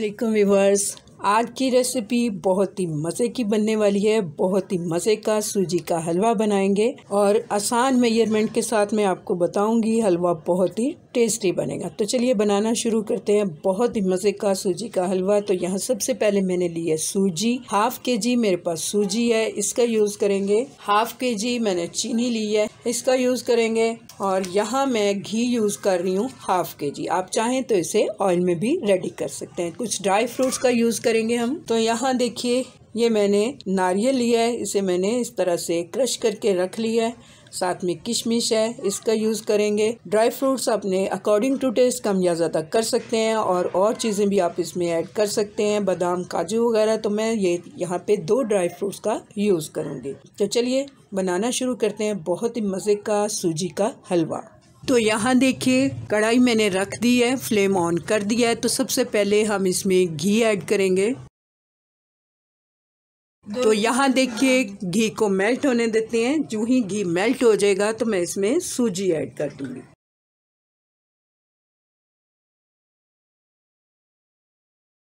वालेकुम व्यूवर्स। आज की रेसिपी बहुत ही मज़े की बनने वाली है। बहुत ही मज़े का सूजी का हलवा बनाएंगे और आसान मेजरमेंट के साथ मैं आपको बताऊंगी। हलवा बहुत ही टेस्टी बनेगा। तो चलिए बनाना शुरू करते हैं। बहुत ही मज़े का सूजी का हलवा। तो यहाँ सबसे पहले मैंने ली है सूजी, हाफ के-जी मेरे पास सूजी है, इसका यूज़ करेंगे। हाफ के-जी मैंने चीनी ली है, इसका यूज़ करेंगे। और यहाँ मैं घी यूज़ कर रही हूँ हाफ के-जी। आप चाहें तो इसे ऑयल में भी रेडी कर सकते हैं। कुछ ड्राई फ्रूट्स का यूज़ करेंगे हम। तो यहाँ देखिए ये मैंने नारियल लिया है, इसे मैंने इस तरह से क्रश करके रख लिया है। साथ में किशमिश है, इसका यूज़ करेंगे। ड्राई फ्रूट्स अपने अकॉर्डिंग टू टेस्ट कम या ज़्यादा कर सकते हैं और चीज़ें भी आप इसमें ऐड कर सकते हैं, बादाम काजू वगैरह। तो मैं ये यहाँ पे 2 ड्राई फ्रूट्स का यूज़ करूँगी। तो चलिए बनाना शुरू करते हैं बहुत ही मज़े का सूजी का हलवा। तो यहाँ देखिए कढ़ाई मैंने रख दी है, फ्लेम ऑन कर दिया है। तो सबसे पहले हम इसमें घी ऐड करेंगे। तो यहाँ देखिए घी को मेल्ट होने देते हैं। जो ही घी मेल्ट हो जाएगा तो मैं इसमें सूजी ऐड कर दूंगी।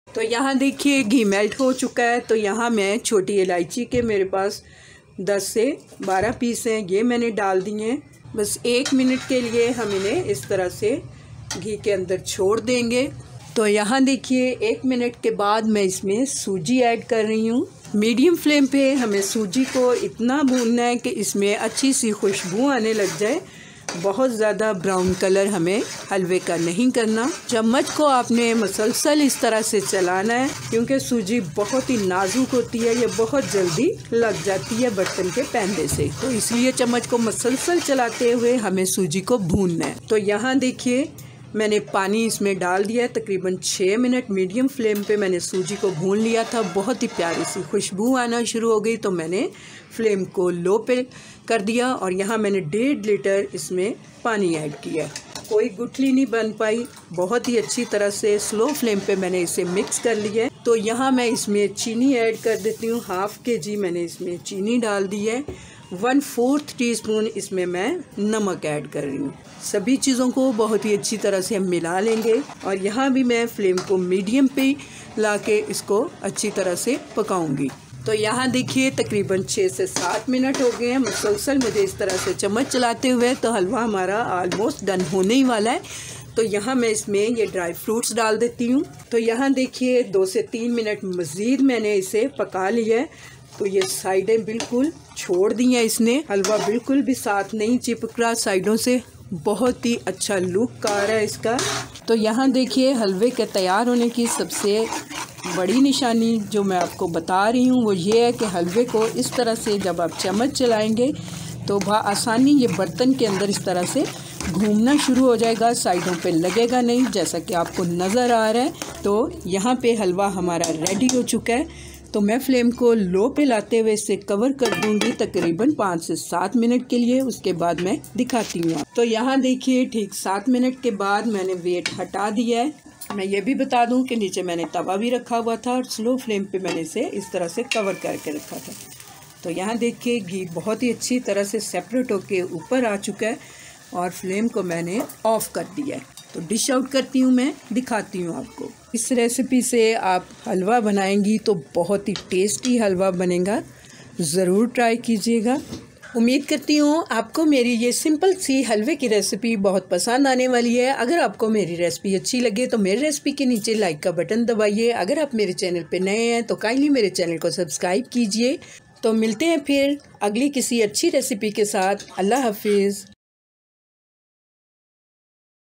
तो यहाँ देखिए घी मेल्ट हो चुका है। तो यहाँ मैं छोटी इलायची के मेरे पास 10 से 12 पीस हैं, ये मैंने डाल दिए हैं। बस 1 मिनट के लिए हम इन्हें इस तरह से घी के अंदर छोड़ देंगे। तो यहाँ देखिए 1 मिनट के बाद मैं इसमें सूजी ऐड कर रही हूँ। मीडियम फ्लेम पे हमें सूजी को इतना भूनना है कि इसमें अच्छी सी खुशबू आने लग जाए। बहुत ज़्यादा ब्राउन कलर हमें हलवे का नहीं करना। चम्मच को आपने मसलसल इस तरह से चलाना है, क्योंकि सूजी बहुत ही नाजुक होती है, ये बहुत जल्दी लग जाती है बर्तन के पैंदे से। तो इसलिए चम्मच को मसलसल चलाते हुए हमें सूजी को भूनना है। तो यहाँ देखिए मैंने पानी इसमें डाल दिया है। तकरीबन 6 मिनट मीडियम फ्लेम पे मैंने सूजी को भून लिया था। बहुत ही प्यारी सी खुशबू आना शुरू हो गई तो मैंने फ्लेम को लो पे कर दिया और यहाँ मैंने 1.5 लीटर इसमें पानी ऐड किया। कोई गुठली नहीं बन पाई। बहुत ही अच्छी तरह से स्लो फ्लेम पे मैंने इसे मिक्स कर लिया है। तो यहाँ मैं इसमें चीनी ऐड कर देती हूँ। हाफ के-जी मैंने इसमें चीनी डाल दी है। 1/4 टीस्पून इसमें मैं नमक ऐड कर रही हूँ। सभी चीज़ों को बहुत ही अच्छी तरह से हम मिला लेंगे और यहाँ भी मैं फ्लेम को मीडियम पे ला के इसको अच्छी तरह से पकाऊंगी। तो यहाँ देखिए तकरीबन 6 से 7 मिनट हो गए हैं मुसलसल मुझे इस तरह से चम्मच चलाते हुए। तो हलवा हमारा ऑलमोस्ट डन होने ही वाला है। तो यहाँ मैं इसमें ये ड्राई फ्रूट्स डाल देती हूँ। तो यहाँ देखिए 2 से 3 मिनट मज़ीद मैंने इसे पका लिया है। तो ये साइडें बिल्कुल छोड़ दी हैं इसने। हलवा बिल्कुल भी साथ नहीं चिपक रहा साइडों से। बहुत ही अच्छा लुक आ रहा है इसका। तो यहाँ देखिए हलवे के तैयार होने की सबसे बड़ी निशानी जो मैं आपको बता रही हूँ वो ये है कि हलवे को इस तरह से जब आप चम्मच चलाएंगे तो आसानी ये बर्तन के अंदर इस तरह से घूमना शुरू हो जाएगा, साइडों पे लगेगा नहीं, जैसा कि आपको नज़र आ रहा है। तो यहाँ पे हलवा हमारा रेडी हो चुका है। तो मैं फ्लेम को लो पे लाते हुए इसे कवर कर दूंगी तकरीबन 5 से 7 मिनट के लिए। उसके बाद मैं दिखाती हूँ। तो यहाँ देखिए ठीक 7 मिनट के बाद मैंने वेट हटा दिया है। मैं ये भी बता दूं कि नीचे मैंने तवा भी रखा हुआ था और स्लो फ्लेम पे मैंने इसे इस तरह से कवर करके रखा था। तो यहाँ देखिए घी बहुत ही अच्छी तरह से सेपरेट होके ऊपर आ चुका है और फ्लेम को मैंने ऑफ कर दिया है। तो डिश आउट करती हूँ, मैं दिखाती हूँ आपको। इस रेसिपी से आप हलवा बनाएंगी तो बहुत ही टेस्टी हलवा बनेगा। ज़रूर ट्राई कीजिएगा। उम्मीद करती हूँ आपको मेरी ये सिंपल सी हलवे की रेसिपी बहुत पसंद आने वाली है। अगर आपको मेरी रेसिपी अच्छी लगे तो मेरी रेसिपी के नीचे लाइक का बटन दबाइए। अगर आप मेरे चैनल पे नए हैं तो काइंडली मेरे चैनल को सब्सक्राइब कीजिए। तो मिलते हैं फिर अगली किसी अच्छी रेसिपी के साथ। अल्लाह हाफिज़।